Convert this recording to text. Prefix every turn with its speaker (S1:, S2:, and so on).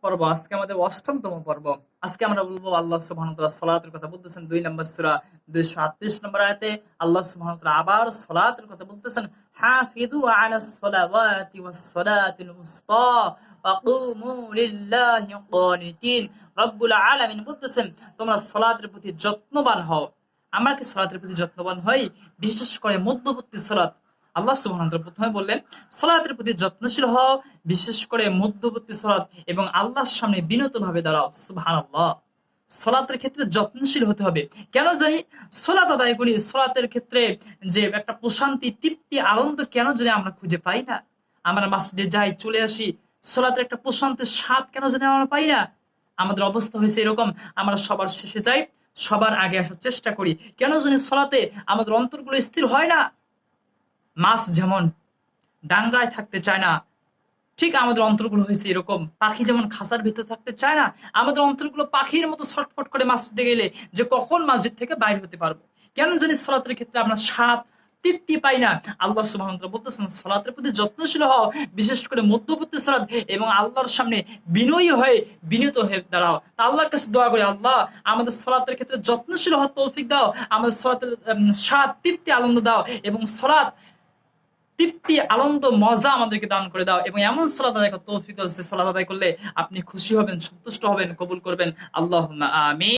S1: পর্ব, আজকে আমাদের 8ম পর্ব। আজকে আমরা বলবো আল্লাহ সুবহানাহু ওয়া তাআলা সালাতের কথা বলতেছেন 2 নম্বর সূরা 238 নম্বর আয়াতে। আল্লাহ সুবহানাহু ওয়া তাআলা আবার সালাতের কথা বলতেছেন, হাফিযু আলাস সালাওয়াতি ওয়াস সালাতিল উসতা ওয়া কুমু লিল্লাহি কানিতিন। রব্বুল আলামিন বলতেছেন, তোমরা সালাতের প্রতি যত্নবান হও। আমরা কি সালাতের প্রতি যত্নবান হই? বিশেষ করে মধ্যবর্তী সালাত। আল্লাহ সুবহানাহু ওয়া তাআলা প্রথমে বললেন সালাতের প্রতি যত্নশীল হও, বিশেষ করে মধ্যবর্তী সালাত, এবং আল্লাহর সামনে বিনতভাবে দাঁড়াও। সুবহানাল্লাহ। সালাতের ক্ষেত্রে যত্নশীল হতে হবে। কেন জানি সালাত আদায় করি, সালাতের ক্ষেত্রে যে একটা প্রশান্তি, তৃপ্তি, আনন্দ কেন জানি আমরা খুঁজে পাই না। আমরা মসজিদে যাই, চলে আসি, সালাতের একটা প্রশান্তির স্বাদ কেন জানি আমরা পাই না। আমাদের অবস্থা হয়েছে এরকম, আমরা সবার শেষে যাই, সবার আগে আসার চেষ্টা করি। কেন জানি সালাতে আমাদের অন্তরগুলো স্থির হয় না। মাছ যেমন ডাঙ্গায় থাকতে চায় না, ঠিক আমাদের অন্তরগুলো হয়েছে এরকম। পাখি যেমন খাঁচার ভিতরে থাকতে চায় না, আমাদের অন্তরগুলো পাখির মতো ছটফট করে মসজিদে গেলে যে কখন মসজিদ থেকে বাইরে হতে পারবো। কেন জানি সালাতের ক্ষেত্রে আমরা স্বাদ, তৃপ্তি পাই না। আল্লাহ সুবহানাহু ওয়া তাআলা বলতেছেন সালাতের প্রতি যত্নশীল হও, বিশেষ করে মধ্যবর্তী সালাত, এবং আল্লাহর সামনে বিনয়ী হয়ে বিনীত হয়ে দাঁড়াও। তা আল্লাহর কাছে দোয়া করি, আল্লাহ আমাদের সালাতের ক্ষেত্রে যত্নশীল হওয়ার তৌফিক দাও, আমাদের সালাতের স্বাদ, তৃপ্তি, আনন্দ দাও, এবং সালাত, তৃপ্তি, আনন্দ, মজা আমাদেরকে দান করে দাও, এবং এমন সালাত আদায় করতে তৌফিক দাও যে সালাত আদায় করলে আপনি খুশি হবেন, সন্তুষ্ট হবেন, কবুল করবেন। আল্লাহুম্মা আমিন।